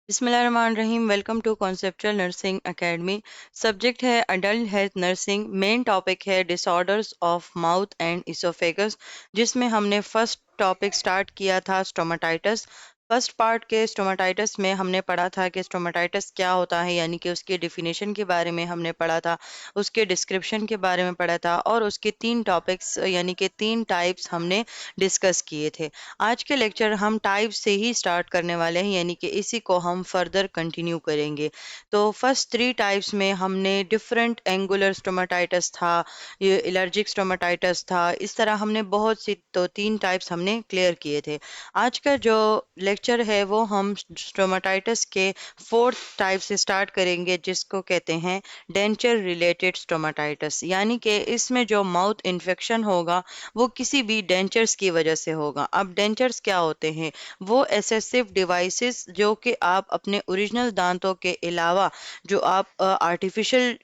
बिस्मिल्लाहिर्रहमानिर्रहीम। Welcome to conceptual nursing academy. Subject है adult health nursing. Main topic है disorders of mouth and oesophagus, जिसमें हमने first topic start किया था स्टोमाटाइटिस। फर्स्ट पार्ट के स्टोमाटाइटिस में हमने पढ़ा था कि स्टोमाटाइटिस क्या होता है, यानी कि उसकी डिफिनेशन के बारे में हमने पढ़ा था, उसके डिस्क्रिप्शन के बारे में पढ़ा था, और उसके तीन टॉपिक्स यानी कि तीन टाइप्स हमने डिस्कस किए थे। आज के लेक्चर हम टाइप से ही स्टार्ट करने वाले हैं, यानी कि इसी को हम फर्दर कंटिन्यू करेंगे। तो फर्स्ट थ्री टाइप्स में हमने डिफरेंट एंगुलर स्टोमाटाइटिस था, ये एलर्जिक स्टोमाटाइटिस था, इस तरह हमने बहुत सी तो तीन टाइप्स हमने क्लियर किए थे। आज का जो लेक्चर है वो हम स्टोमाटाइटिस के फोर्थ टाइप से स्टार्ट करेंगे, जिसको कहते हैं डेंचर रिलेटेड स्टोमाटाइटिस, यानी कि इसमें जो माउथ इन्फेक्शन होगा वो किसी भी डेंचर्स की वजह से होगा। अब डेंचर्स क्या होते हैं? वो एसेसिव डिवाइसेस जो कि आप अपने ओरिजिनल दांतों के अलावा जो आप आर्टिफिशियल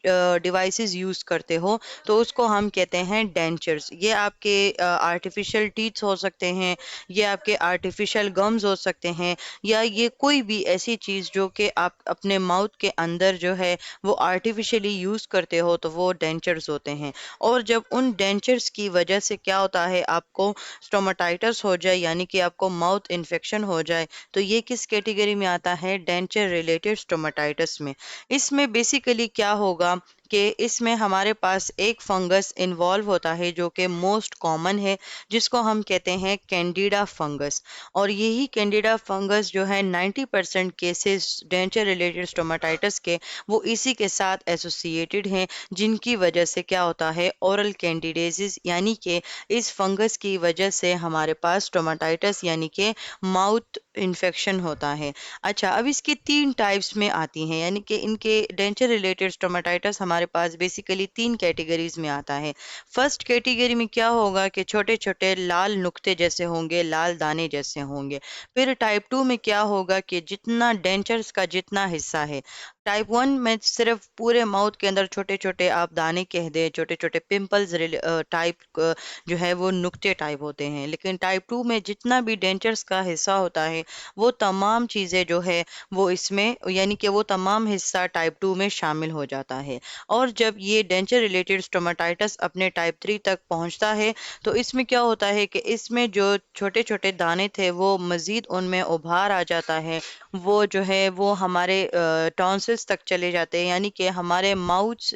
डिवाइसेस यूज करते हो, तो उसको हम कहते हैं डेंचर्स। ये आपके आर्टिफिशियल टीथ्स हो सकते हैं, ये आपके आर्टिफिशियल गम्स हो सकते हैं, या ये कोई भी ऐसी चीज जो कि आप अपने माउथ के अंदर जो है वो आर्टिफिशियली यूज करते हो, तो वो डेंचर्स होते हैं। और जब उन डेंचर्स की वजह से क्या होता है, आपको स्टोमाटाइटिस हो जाए, यानी कि आपको माउथ इन्फेक्शन हो जाए, तो ये किस कैटेगरी में आता है? डेंचर रिलेटेड स्टोमाटाइटिस में। इसमें बेसिकली क्या होगा कि इसमें हमारे पास एक फंगस इन्वॉल्व होता है जो कि मोस्ट कॉमन है, जिसको हम कहते हैं कैंडिडा फंगस। और यही कैंडिडा फंगस जो है 90% केसेस डेंचर रिलेटेड स्टोमाटाइटिस के वो इसी के साथ एसोसिएटेड हैं, जिनकी वजह से क्या होता है, ओरल कैंडिडेसिस, यानी कि इस फंगस की वजह से हमारे पास स्टोमाटाइटिस यानी कि माउथ इन्फेक्शन होता है। अच्छा, अब इसकी तीन टाइप्स में आती हैं, यानी कि इनके डेंचर रिलेटेड स्टोमाटाइटिस हमारे पास बेसिकली तीन कैटेगरीज में आता है। फर्स्ट कैटेगरी में क्या होगा कि छोटे छोटे लाल नुक्ते जैसे होंगे, लाल दाने जैसे होंगे। फिर टाइप टू में क्या होगा कि जितना डेंचर्स का जितना हिस्सा है, टाइप वन में सिर्फ पूरे माउथ के अंदर छोटे छोटे आप दाने कह दें, छोटे छोटे पिंपल्स टाइप जो है वो नुक्ते टाइप होते हैं। लेकिन टाइप टू में जितना भी डेंचर्स का हिस्सा होता है, वो तमाम चीज़ें जो है वो इसमें यानी कि वो तमाम हिस्सा टाइप टू में शामिल हो जाता है। और जब ये डेंचर रिलेटेड स्टोमाटाइटिस अपने टाइप थ्री तक पहुंचता है, तो इसमें क्या होता है कि इसमें जो छोटे छोटे दाने थे वो मज़ीद उनमें उभार आ जाता है। वो जो है वो हमारे टॉन्सिल्स तक चले जाते हैं, यानी कि हमारे माउथ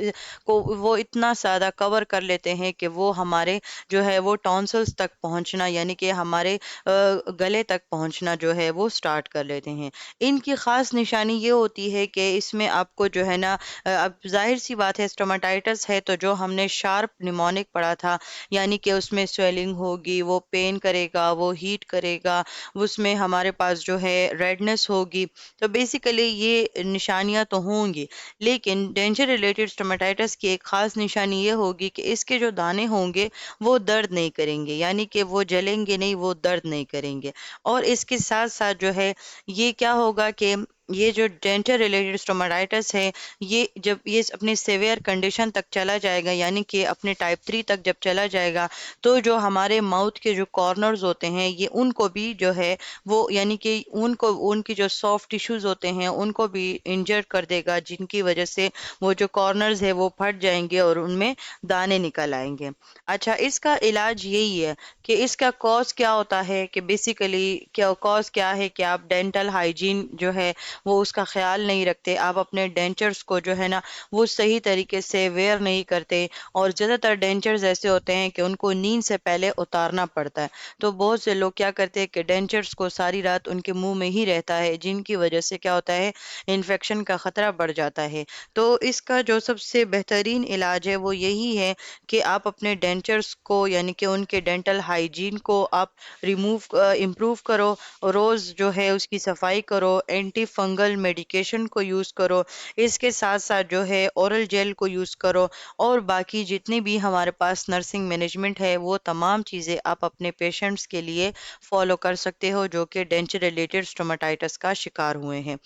को वो इतना ज़्यादा कवर कर लेते हैं कि वो हमारे जो है वो टॉन्सिल्स तक पहुंचना, यानी कि हमारे गले तक पहुंचना जो है वो स्टार्ट कर लेते हैं। इनकी ख़ास निशानी ये होती है कि इसमें आपको जो है ना, अब जाहिर सी बात है स्टोमाटाइटिस है तो जो हमने शार्प निमोनिक पढ़ा था, यानी कि उसमें स्वेलिंग होगी, वो पेन करेगा, वो हीट करेगा, उसमें हमारे पास जो है रेडनेस होगी। तो बेसिकली ये निशानियां तो होंगी, लेकिन डेंचर रिलेटेड स्टोमाटाइटिस की एक खास निशानी ये होगी कि इसके जो दाने होंगे वो दर्द नहीं करेंगे, यानी कि वो जलेंगे नहीं, वो दर्द नहीं करेंगे। और इसके साथ साथ जो है ये क्या होगा कि ये जो डेंटल रिलेटेड स्टोमाटाइटिस है, ये जब ये अपनी सेवियर कंडीशन तक चला जाएगा, यानी कि अपने टाइप थ्री तक जब चला जाएगा, तो जो हमारे माउथ के जो कॉर्नर्स होते हैं ये उनको भी जो है वो यानी कि उनको उनकी जो सॉफ्ट टिश्यूज होते हैं उनको भी इंजर कर देगा, जिनकी वजह से वो जो कॉर्नर्स है वो फट जाएंगे और उनमें दाने निकल आएंगे। अच्छा, इसका इलाज यही है कि इसका कॉज क्या होता है कि बेसिकली क्या कॉज क्या है कि आप डेंटल हाइजीन जो है वो उसका ख्याल नहीं रखते, आप अपने डेंचर्स को जो है ना वो सही तरीके से वेयर नहीं करते। और ज़्यादातर डेंचर्स ऐसे होते हैं कि उनको नींद से पहले उतारना पड़ता है। तो बहुत से लोग क्या करते हैं कि डेंचर्स को सारी रात उनके मुंह में ही रहता है, जिनकी वजह से क्या होता है, इन्फेक्शन का ख़तरा बढ़ जाता है। तो इसका जो सबसे बेहतरीन इलाज है वो यही है कि आप अपने डेंचर्स को यानी कि उनके डेंटल हाइजीन को आप इम्प्रूव करो, रोज़ जो है उसकी सफाई करो, एंटी फंगल मेडिकेशन को यूज़ करो, इसके साथ साथ जो है ओरल जेल को यूज़ करो, और बाकी जितनी भी हमारे पास नर्सिंग मैनेजमेंट है वो तमाम चीज़ें आप अपने पेशेंट्स के लिए फॉलो कर सकते हो जो कि डेंचर रिलेटेड स्टोमाटाइटिस का शिकार हुए हैं।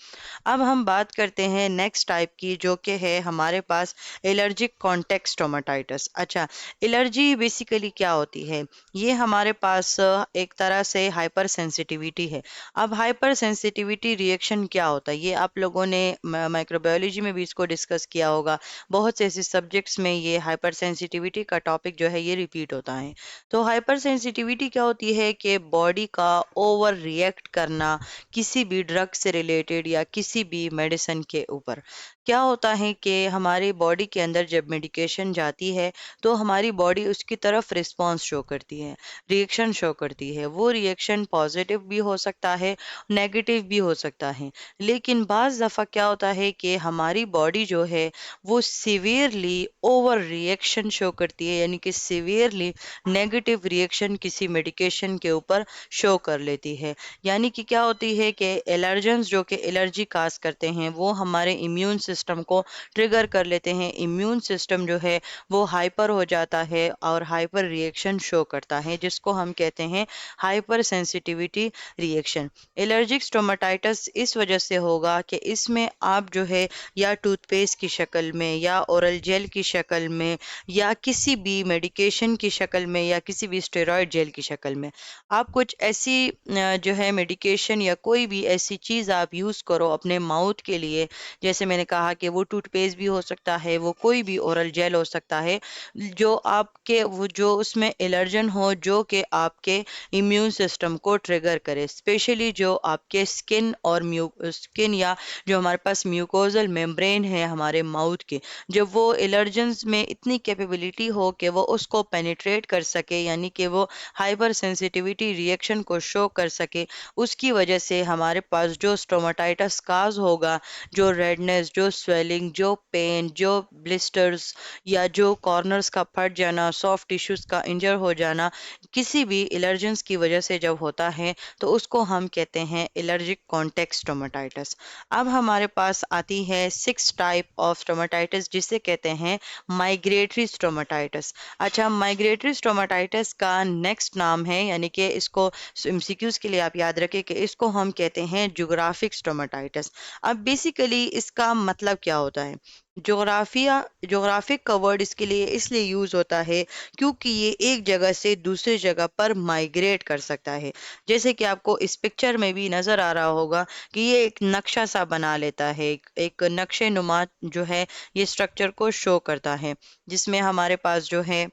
अब हम बात करते हैं नेक्स्ट टाइप की, जो कि है हमारे पास एलर्जिक कॉन्टेक्ट स्टोमाटाइटिस। अच्छा, एलर्जी बेसिकली क्या होती है? ये हमारे पास एक तरह से हाइपर सेंसिटिविटी है। अब हाइपर सेंसिटिविटी रिएक्शन क्या क्या होता है। ये आप लोगों ने माइक्रोबायोलॉजी में भी इसको डिस्कस किया होगा। बहुत से ऐसे सब्जेक्ट्स में ये हाइपर सेंसिटिविटी का टॉपिक जो है ये रिपीट होता है। तो हाइपर सेंसिटिविटी क्या होती है कि बॉडी का ओवर रिएक्ट करना किसी भी ड्रग से रिलेटेड या किसी भी मेडिसिन के ऊपर। क्या होता है कि हमारी बॉडी के अंदर जब मेडिकेशन जाती है तो हमारी बॉडी उसकी तरफ रिस्पॉन्स शो करती है, रिएक्शन शो करती है। वो रिएक्शन पॉजिटिव भी हो सकता है, नेगेटिव भी हो सकता है। लेकिन बाज़ दफ़ा क्या होता है कि हमारी बॉडी जो है वो सीवियरली ओवर रिएक्शन शो करती है, यानी कि सीवियरली नेगेटिव रिएक्शन किसी मेडिकेशन के ऊपर शो कर लेती है। यानी कि क्या होती है कि एलर्जेंस जो कि एलर्जी काज करते हैं वो हमारे इम्यून सिस्टम को ट्रिगर कर लेते हैं। इम्यून सिस्टम जो है वो हाइपर हो जाता है और हाइपर रिएक्शन शो करता है, जिसको हम कहते हैं hyper sensitivity reaction. Allergic stomatitis इस वजह से होगा कि इसमें आप जो है या टूथपेस्ट की शक्ल में या ओरल जेल की शक्ल में या किसी भी मेडिकेशन की शक्ल में या किसी भी स्टेरॉयड जेल की शक्ल में आप कुछ ऐसी जो है मेडिकेशन या कोई भी ऐसी चीज़ आप यूज़ करो अपने माउथ के लिए। जैसे मैंने कहा कि वो टूथपेस्ट भी हो सकता है, वो कोई भी ओरल जेल हो सकता है, जो आपके वो जो उसमें एलर्जन हो, जो कि आपके इम्यून सिस्टम को ट्रिगर करे, स्पेशली जो आपके स्किन या जो हमारे पास म्यूकोजल मेम्ब्रेन है हमारे माउथ के, जब वो एलर्जेंस में इतनी कैपेबिलिटी हो कि वो उसको पेनिट्रेट कर सके, यानी कि वो हाइपर सेंसिटिविटी रिएक्शन को शो कर सके, उसकी वजह से हमारे पास जो स्टोमाटाइटस काज होगा, जो रेडनेस, जो स्वेलिंग, जो पेन, जो ब्लिस्टर्स या जो कॉर्नर्स का फट जाना, सॉफ्ट टिश्यूज का इंजर हो जाना, किसी भी एलर्जेंस की वजह से जब होता है तो उसको हम कहते हैं एलर्जिक कॉन्टेक्ट स्टोमाटाइटिस। अब हमारे पास आती है 6 टाइप ऑफ स्टोमाटाइटिस, जिसे कहते हैं माइग्रेटरी स्टोमाटाइटिस। अच्छा, माइग्रेटरी स्टोमाटाइटिस का नेक्स्ट नाम है, यानी कि इसको एमसीक्यूज के लिए आप याद रखें कि इसको हम कहते हैं ज्योग्राफिक स्टोमाटाइटिस। अब बेसिकली इसका मतलब क्या होता है? जोग्राफिया जोग्राफिक का वर्ड इसके लिए इसलिए यूज होता है क्योंकि ये एक जगह से दूसरी जगह पर माइग्रेट कर सकता है। जैसे कि आपको इस पिक्चर में भी नजर आ रहा होगा कि ये एक नक्शा सा बना लेता है, एक नक्शे नुमा जो है ये स्ट्रक्चर को शो करता है, जिसमें हमारे पास जो है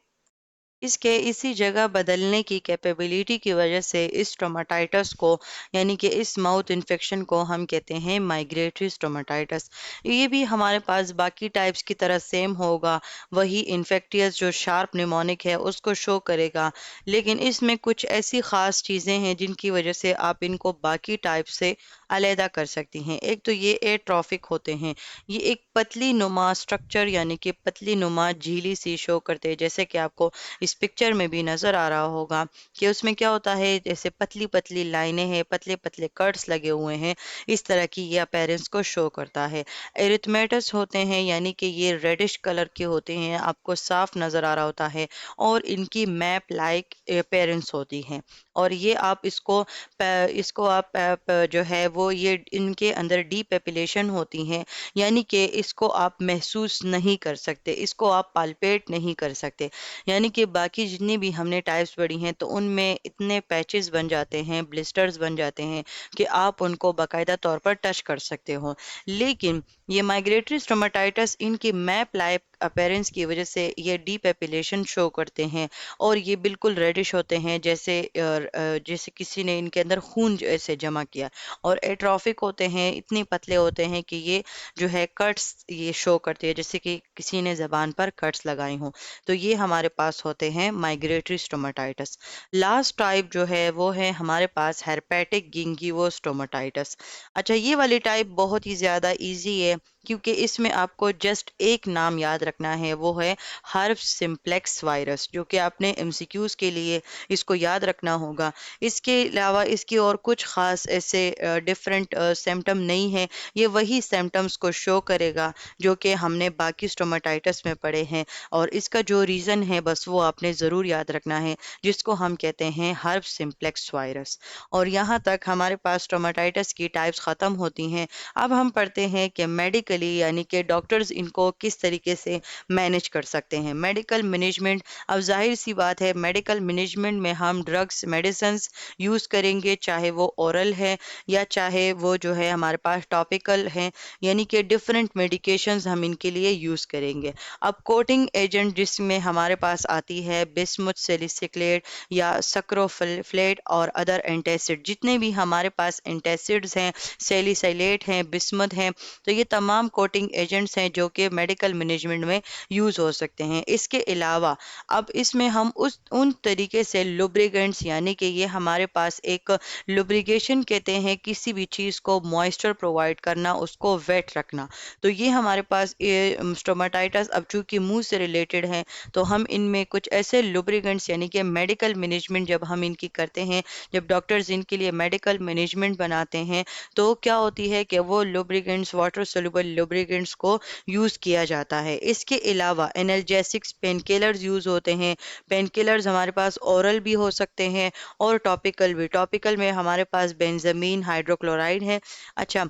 इसके इसी जगह बदलने की कैपेबिलिटी की वजह से इस स्टोमाटाइटिस को, यानी कि इस माउथ इन्फेक्शन को हम कहते हैं माइग्रेटरी स्टोमाटाइटिस। ये भी हमारे पास बाकी टाइप्स की तरह सेम होगा, वही इन्फेक्टियस जो शार्प निमोनिक है उसको शो करेगा, लेकिन इसमें कुछ ऐसी ख़ास चीज़ें हैं जिनकी वजह से आप इनको बाकी टाइप से अलहदा कर सकती हैं। एक तो ये एट्रॉफिक होते हैं, ये एक पतली नुमा स्ट्रक्चर यानी कि पतली नुमा झीली सी शो करते हैं, जैसे कि आपको इस पिक्चर में भी नजर आ रहा होगा कि उसमें क्या होता है, जैसे पतली पतली लाइनें हैं, पतले पतले कट्स लगे हुए हैं, इस तरह की ये अपीयरेंस को शो करता है। एरिथमेटस होते हैं, यानी कि ये रेडिश कलर के होते हैं, आपको साफ नजर आ रहा होता है और इनकी मैप लाइक अपीयरेंस होती है। और ये आप इसको आप जो है वो ये इनके अंदर डीपेपिलेशन होती हैं, यानी कि इसको आप महसूस नहीं कर सकते, इसको आप पाल्पेट नहीं कर सकते। यानी कि बाकी जितनी भी हमने टाइप्स पढ़ी हैं तो उनमें इतने पैचेस बन जाते हैं, ब्लिस्टर्स बन जाते हैं कि आप उनको बाकायदा तौर पर टच कर सकते हो। लेकिन ये माइग्रेटरी स्टोमेटाइटिस इनकी मैप लाइक अपीयरेंस की वजह से ये डीपेपिलेशन शो करते हैं और ये बिल्कुल रेडिश होते हैं, जैसे किसी ने इनके अंदर खून जैसे जमा किया। और एट्रॉफिक होते हैं, इतने पतले होते हैं कि ये जो है कट्स ये शो करते हैं, जैसे कि किसी ने जबान पर कट्स लगाए हों। तो ये हमारे पास होते हैं माइग्रेटरी स्टोमेटाइटिस। लास्ट टाइप जो है वो है हमारे पास हेर्पेटिक गिंगिवो स्टोमेटाइटिस। अच्छा, ये वाली टाइप बहुत ही ज़्यादा इजी है क्योंकि इसमें आपको जस्ट एक नाम याद रखना है, वो है हर्ब सिम्प्लेक्स वायरस, जो कि आपने एमसीक्यूज के लिए इसको याद रखना होगा। इसके अलावा इसकी और कुछ ख़ास ऐसे डिफरेंट सिम्टम नहीं है, ये वही सिम्टम्स को शो करेगा जो कि हमने बाकी स्टोमेटाइटिस में पढ़े हैं। और इसका जो रीज़न है बस वो आपने ज़रूर याद रखना है, जिसको हम कहते हैं हर्ब सिम्प्लेक्स वायरस। और यहाँ तक हमारे पास स्टोमेटाइटिस की टाइप्स ख़त्म होती हैं। अब हम पढ़ते हैं कि मेडिकली, यानी कि डॉक्टर्स इनको किस तरीके से से मैनेज कर सकते हैं। मेडिकल मैनेजमेंट, अब जाहिर सी बात है मेडिकल मैनेजमेंट में हम ड्रग्स मेडिसिन्स यूज़ करेंगे, चाहे वो ओरल है या चाहे वो जो है हमारे पास टॉपिकल हैं, यानी कि डिफरेंट मेडिकेशंस हम इनके लिए यूज़ करेंगे। अब कोटिंग एजेंट जिसमें हमारे पास आती है बिस्मुथ सैलिसिलेट या सक्रोफिलेट और अदर एंटासिड, जितने भी हमारे पास एंटासिड्स हैं, सैलिसिलेट हैं, बिस्मुथ हैं, तो ये तमाम कोटिंग एजेंट्स हैं जो कि मेडिकल मैनेजमेंट में यूज़ हो सकते हैं। इसके अलावा अब इसमें हम उस उन तरीके से लुब्रिकेंट्स, यानी कि ये हमारे पास एक लुब्रिकेशन कहते हैं किसी भी चीज़ को मॉइस्चर प्रोवाइड करना, उसको वेट रखना। तो ये हमारे पास ये स्टोमाटाइटिस अब चूंकि मुंह से रिलेटेड है, तो हम इनमें कुछ ऐसे लुब्रिकेंट्स, यानी कि मेडिकल मैनेजमेंट जब हम इनकी करते हैं, जब डॉक्टर्स इनके लिए मेडिकल मैनेजमेंट बनाते हैं, तो क्या होती है कि वो लुब्रिकेंट्स, वाटर सोल्यूबल लुब्रिकेंट्स को यूज़ किया जाता है। इसके अलावा एनाल्जेसिक्स, पेन किलर्स यूज़ होते हैं। पेन किलर्स हमारे पास ओरल भी हो सकते हैं और टॉपिकल भी। टॉपिकल में हमारे पास बेंजामीन हाइड्रोक्लोराइड है। अच्छा,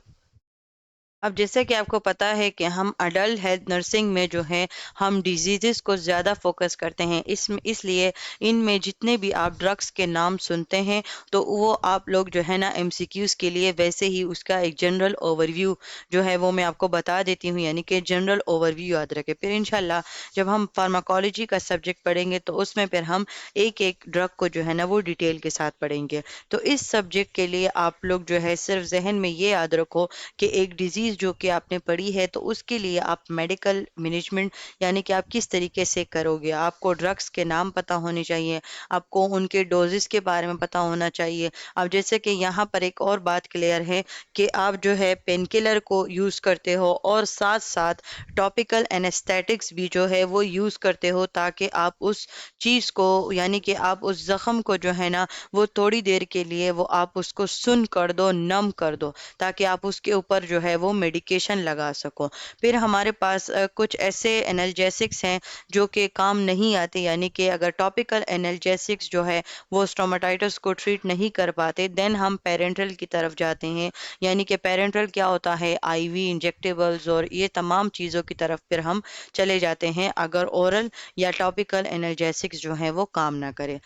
अब जैसे कि आपको पता है कि हम अडल्ट हेल्थ नर्सिंग में जो है हम डिजीज़ेस को ज़्यादा फोकस करते हैं, इसलिए इनमें जितने भी आप ड्रग्स के नाम सुनते हैं, तो वो आप लोग जो है ना एमसीक्यूज़ के लिए वैसे ही उसका एक जनरल ओवरव्यू जो है वो मैं आपको बता देती हूँ, यानी कि जनरल ओवरव्यू याद रखें। फिर इंशाल्लाह जब हम फार्माकोलॉजी का सब्जेक्ट पढ़ेंगे तो उसमें फिर हम एक एक ड्रग को जो है ना वो डिटेल के साथ पढ़ेंगे। तो इस सब्जेक्ट के लिए आप लोग जो है सिर्फ जहन में ये याद रखो कि एक डिजीज़ जो कि आपने पढ़ी है, तो उसके लिए आप मेडिकल मैनेजमेंट यानी कि आप किस तरीके से करोगे। आपको ड्रग्स के नाम पता होने चाहिए, आपको उनके डोजेस के बारे में पता होना चाहिए। अब जैसे कि यहाँ पर एक और बात क्लियर है कि आप जो है पेन किलर को यूज़ करते हो और साथ साथ टॉपिकल एनेस्थेटिक्स भी जो है वो यूज़ करते हो, ताकि आप उस चीज़ को, यानी कि आप उस ज़ख्म को जो है ना वो थोड़ी देर के लिए वो आप उसको सुन कर दो, नम कर दो, ताकि आप उसके ऊपर जो है वो मेडिकेशन लगा सको। फिर हमारे पास कुछ ऐसे एनाल्जेसिक्स हैं जो कि काम नहीं आते, यानी कि अगर टॉपिकल एनाल्जेसिक्स जो है वो स्टोमाटाइटिस को ट्रीट नहीं कर पाते, देन हम पेरेंटल की तरफ जाते हैं। यानी कि पेरेंटल क्या होता है, आईवी इंजेक्टेबल्स और ये तमाम चीज़ों की तरफ फिर हम चले जाते हैं अगर ओरल या टॉपिकल एनाल्जेसिक्स जो है वो काम ना करे।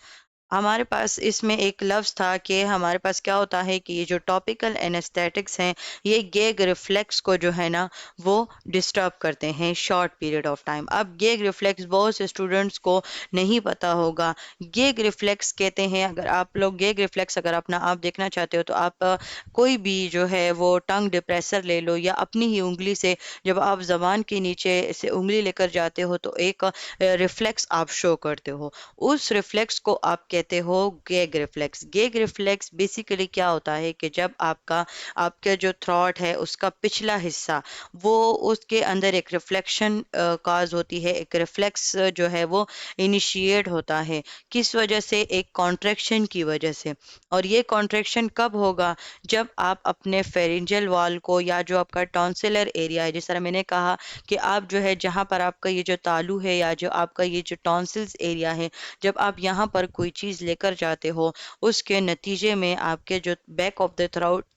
हमारे पास इसमें एक लफ्ज़ था कि हमारे पास क्या होता है कि ये जो टॉपिकल एनेस्थेटिक्स हैं, ये गैग रिफ्लेक्स को जो है ना वो डिस्टर्ब करते हैं शॉर्ट पीरियड ऑफ टाइम। अब गैग रिफ्लेक्स बहुत से स्टूडेंट्स को नहीं पता होगा। गैग रिफ्लेक्स कहते हैं, अगर आप लोग गैग रिफ्लेक्स अगर अपना आप देखना चाहते हो, तो आप कोई भी जो है वो टंग डिप्रेसर ले लो या अपनी ही उंगली से जब आप जबान के नीचे से उंगली लेकर जाते हो तो एक रिफ्लेक्स आप शो करते हो। उस रिफ्लेक्स को आप कहते हो gag reflex. Gag reflex basically क्या होता है कि जब आपका जो थ्रॉट है उसका पिछला हिस्सा वो उसके अंदर एक रिफ्लेक्शन काज होती है, एक रिफ्लेक्स जो है वो इनिशिएट होता है। किस वजह से? एक कॉन्ट्रैक्शन की वजह से। और ये कॉन्ट्रैक्शन कब होगा? जब आप अपने फेरिंजियल वॉल को या जो आपका टॉन्सिलर एरिया है, जिस तरह मैंने कहा कि आप जो है जहाँ पर आपका ये जो तालू है या जो आपका ये जो टॉन्सिल्स एरिया है, जब आप यहाँ पर कोई चीज़ लेकर जाते हो, उसके नतीजे में आपके जो बैक ऑफ द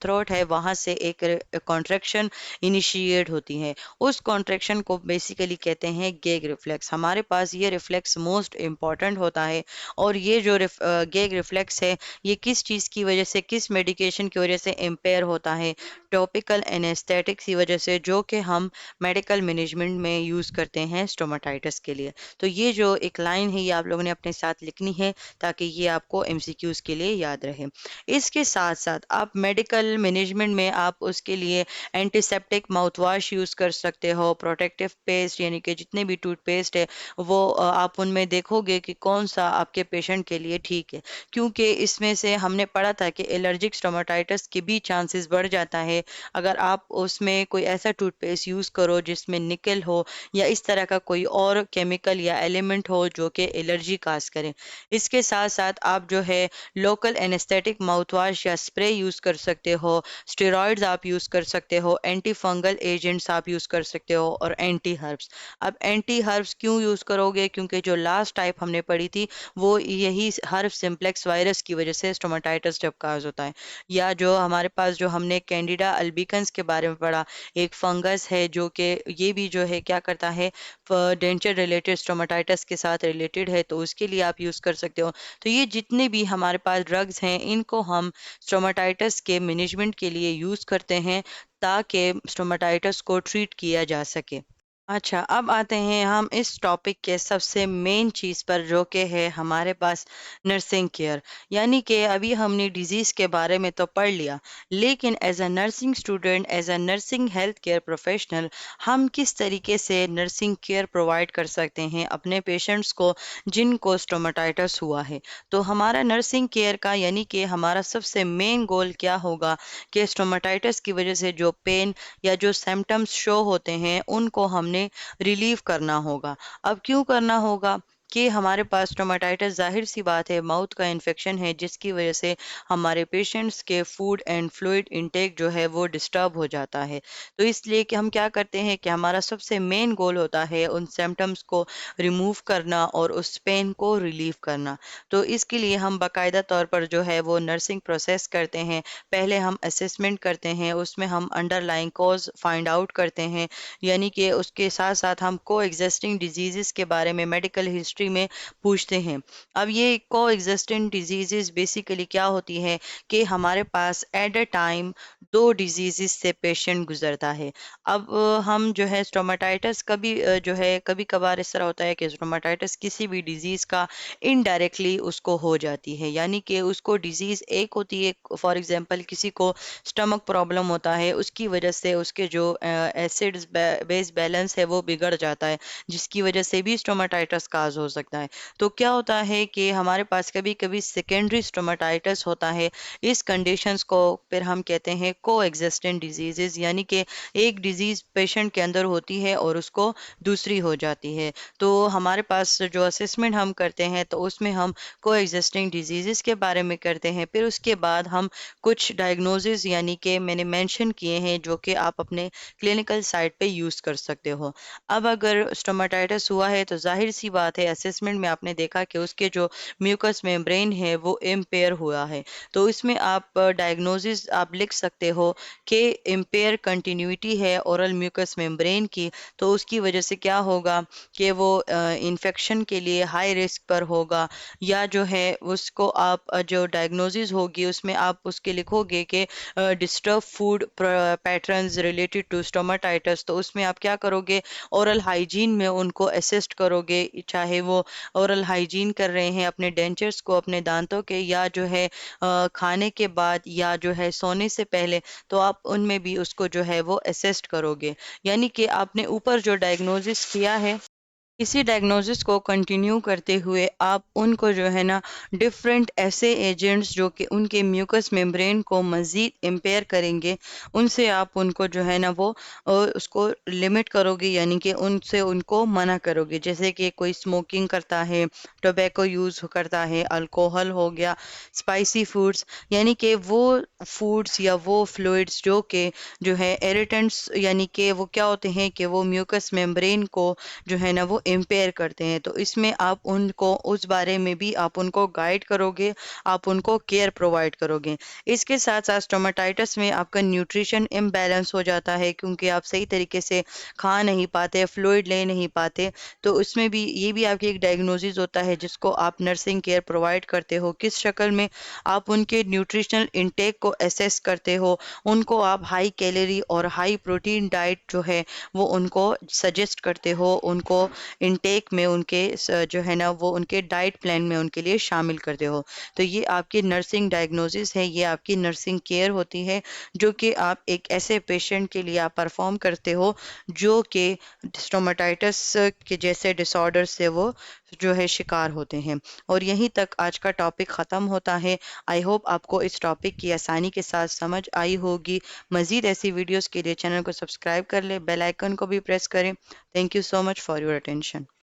थ्रोट है वहाँ से एक कॉन्ट्रैक्शन इनिशिएट होती है। उस कॉन्ट्रैक्शन को बेसिकली कहते हैं गैग रिफ्लेक्स। हमारे पास ये रिफ्लेक्स मोस्ट इम्पॉर्टेंट होता है। और ये जो गैग रिफ्लेक्स है, ये किस चीज़ की वजह से, किस मेडिकेशन की वजह से इम्पेयर होता है? टॉपिकल एनेस्थेटिक्स की वजह से, जो कि हम मेडिकल मैनेजमेंट में यूज़ करते हैं स्टोमाटाइटिस के लिए। तो ये जो एक लाइन है ये आप लोगों ने अपने साथ लिखनी है, ताकि ये आपको एमसीक्यूज़ के लिए याद रहे। इसके साथ साथ आप मेडिकल मैनेजमेंट में आप उसके लिए एंटीसेप्टिक माउथ वॉश यूज़ कर सकते हो, प्रोटेक्टिव पेस्ट, यानी कि जितने भी टूथपेस्ट है वो आप उनमें देखोगे कि कौन सा आपके पेशेंट के लिए ठीक है, क्योंकि इसमें से हमने पढ़ा था कि एलर्जिक स्टोमाटाइटिस के भी चांसेस बढ़ जाता है अगर आप उसमें कोई ऐसा टूथपेस्ट यूज़ करो जिसमें निकल हो या इस तरह का कोई और केमिकल या एलिमेंट हो जो कि एलर्जी काज करे। इसके साथ ساتھ ساتھ آپ جو ہے لوکل اینستھیٹک ماؤتھ واش یا اسپرے یوز کر سکتے ہو، اسٹیرائڈز آپ یوز کر سکتے ہو، اینٹی فنگل ایجنٹس آپ یوز کر سکتے ہو، اور اینٹی ہربس۔ اب اینٹی ہربس کیوں یوز کرو گے؟ کیونکہ جو لاسٹ ٹائپ ہم نے پڑھی تھی وہ یہی ہرب سمپلیکس وائرس کی وجہ سے اسٹوماٹائٹس جب کاز ہوتا ہے، یا جو ہمارے پاس جو ہم نے کینڈیڈا البیکنس کے بارے میں پڑھا، ایک فنگس ہے جو کہ یہ بھی جو ہے کیا کرتا ہے، ڈینچر ریلیٹڈ اسٹوماٹائٹس کے ساتھ ریلیٹڈ ہے، تو اس کے لیے آپ یوز کر سکتے ہو۔ تو یہ جتنے بھی ہمارے پاس ڈرگز ہیں ان کو ہم اسٹوماٹائٹس کے مینجمنٹ کے لیے یوز کرتے ہیں تاکہ اسٹوماٹائٹس کو ٹریٹ کیا جا سکے۔ اچھا، اب آتے ہیں ہم اس ٹاپک کے سب سے مین چیز پر، جو کہ ہے ہمارے پاس نرسنگ کیئر۔ یعنی کہ ابھی ہم نے ڈیزیز کے بارے میں تو پڑھ لیا، لیکن as a nursing student, as a nursing health care professional, ہم کس طریقے سے نرسنگ کیئر پرووائڈ کر سکتے ہیں اپنے پیشنٹس کو جن کو اسٹوماٹائٹس ہوا ہے۔ تو ہمارا نرسنگ کیئر کا یعنی کہ ہمارا سب سے مین گول کیا ہوگا کہ اسٹوماٹائٹس کی وجہ سے جو پین یا جو سمٹمز شو ہوتے ہیں ان کو ہم نے ریلیو کرنا ہوگا۔ اب کیوں کرنا ہوگا؟ کہ ہمارے پاس اسٹوماٹائٹس ظاہر سی بات ہے ماؤتھ کا انفیکشن ہے، جس کی وجہ سے ہمارے پیشنٹس کے فوڈ اینڈ فلوئڈ انٹیک جو ہے وہ ڈسٹرب ہو جاتا ہے۔ تو اس لیے کہ ہم کیا کرتے ہیں کہ ہمارا سب سے مین گول ہوتا ہے ان سمٹمز کو ریموو کرنا اور اس پین کو ریلیو کرنا۔ تو اس کے لیے ہم باقاعدہ طور پر جو ہے وہ نرسنگ پروسیس کرتے ہیں۔ پہلے ہم اسیسمنٹ کرتے ہیں، اس میں ہم underline cause find out کرتے ہیں، یعنی کہ اس کے ساتھ ساتھ ہم کو ایگزسٹنگ ڈیزیزز کے بارے میں میڈیکل ہسٹری میں پوچھتے ہیں۔ اب یہ کو ایگزسٹنگ ڈیزیزز بیسیکلی کیا ہوتی ہے کہ ہمارے پاس ایٹ اے ٹائم دو ڈیزیزز سے پیشنٹ گزرتا ہے۔ اب ہم جو ہے اسٹوماٹائٹس کبھی جو ہے کبھی کبھار اس طرح ہوتا ہے کہ اسٹوماٹائٹس کسی بھی ڈیزیز کا انڈائریکٹلی اس کو ہو جاتی ہے، یعنی کہ اس کو ڈیزیز ایک ہوتی ہے، فار ایگزامپل کسی کو اسٹمک پرابلم ہوتا ہے، اس کی وجہ سے اس کے جو ایسڈز بیس بیلنس ہے وہ بگڑ جاتا ہے، جس کی وجہ سے بھی اسٹوماٹائٹس کاز ہو سکتا ہے۔ تو کیا ہوتا ہے کہ ہمارے پاس کبھی کبھی سیکنڈری اسٹوماٹائٹس ہوتا ہے۔ اس کنڈیشنز کو پھر ہم کہتے ہیں کو ایگزسٹنٹ ڈیزیزز، یعنی کہ ایک ڈیزیز پیشنٹ کے اندر ہوتی ہے اور اس کو دوسری ہو جاتی ہے۔ تو ہمارے پاس جو اسسمنٹ ہم کرتے ہیں تو اس میں ہم کو ایگزسٹنگ ڈیزیزز کے بارے میں کرتے ہیں، پھر اس کے بعد ہم کچھ ڈائگنوزز یعنی کہ میں نے مینشن کیے ہیں جو کہ آپ اپنے کلینکل سائٹ پہ یوز کر سکتے ہو۔ اب اگر اسٹوماٹائٹس ہوا ہے تو ظاہر سی بات ہے اسسمنٹ میں آپ نے دیکھا کہ اس کے جو میوکس میمبرین ہے وہ امپیئر ہوا ہے، تو اس میں آپ ڈائگنوزز آپ لکھ سکتے ہو کہ امپیئر کنٹینیوٹی ہے اورل میوکس میمبرین کی، تو اس کی وجہ سے کیا ہوگا کہ وہ انفیکشن کے لیے ہائی رسک پر ہوگا، یا جو ہے اس کو آپ جو ڈائگنوزز ہوگی اس میں آپ اس کے لکھو گے کہ disturb food patterns related to stomatitis, تو اس میں آپ کیا کرو گے، اورل ہائیجین میں ان کو اسسٹ کرو گے، چاہے وہ اورل ہائیجین کر رہے ہیں اپنے ڈینچرز کو اپنے دانتوں کے، یا جو ہے کھانے کے بعد، یا جو ہے سونے سے پہلے، تو آپ ان میں بھی اس کو جو ہے وہ اسسٹ کرو گے۔ یعنی کہ آپ نے اوپر جو ڈائگنوزس کیا ہے اسی ڈائگنوزس کو کنٹینیو کرتے ہوئے آپ ان کو جو ہے نا ڈفرینٹ ایسے ایجنٹس جو کہ ان کے میوکس ممبرین کو مزید امپیئر کریں گے، ان سے آپ ان کو جو ہے نا وہ اس کو لمٹ کرو گے، یعنی کہ ان سے ان کو منع کرو گے، جیسے کہ کوئی اسموکنگ کرتا ہے، ٹوبیکو یوز کرتا ہے، الکوہل ہو گیا، اسپائسی فوڈس، یعنی کہ وہ فوڈس یا وہ فلوئڈس جو کہ جو ہے ایریٹنٹس، یعنی کہ وہ کیا ہوتے ہیں کہ وہ میوکس ممبرین کو جو ہے نا وہ امپیئر کرتے ہیں، تو اس میں آپ ان کو اس بارے میں بھی آپ ان کو گائیڈ کرو گے، آپ ان کو کیئر پرووائڈ کرو گے۔ اس کے ساتھ ساتھ اسٹوماٹائٹس میں آپ کا نیوٹریشن امبیلنس ہو جاتا ہے، کیونکہ آپ صحیح طریقے سے کھا نہیں پاتے، فلوئڈ لے نہیں پاتے، تو اس میں بھی یہ بھی آپ کی ایک ڈائگنوزز ہوتا ہے جس کو آپ نرسنگ کیئر پرووائڈ کرتے ہو، کس شکل میں آپ ان کے نیوٹریشنل انٹیک کو ایسیس کرتے ہو، ان کو آپ ہائی کیلوری اور ہائی پروٹین ڈائٹ جو ہے وہ ان کو سجیسٹ کرتے ہو، ان کو انٹیک میں ان کے جو ہے نا وہ ان کے ڈائٹ پلان میں ان کے لیے شامل کرتے ہو۔ تو یہ آپ کی نرسنگ ڈائگنوزس ہے، یہ آپ کی نرسنگ کیئر ہوتی ہے جو کہ آپ ایک ایسے پیشنٹ کے لیے آپ پرفارم کرتے ہو جو کہ اسٹوماٹائٹس کے جیسے ڈس آرڈر سے وہ جو ہے شکار ہوتے ہیں۔ اور یہیں تک آج کا ٹاپک ختم ہوتا ہے۔ آئی ہوپ آپ کو اس ٹاپک کی آسانی کے ساتھ سمجھ آئی ہوگی۔ مزید ایسی ویڈیوز کے لیے چینل کو سبسکرائب کر لیں، بیل آئیکن کو بھی پریس کریں۔ Thank you so much for your attention.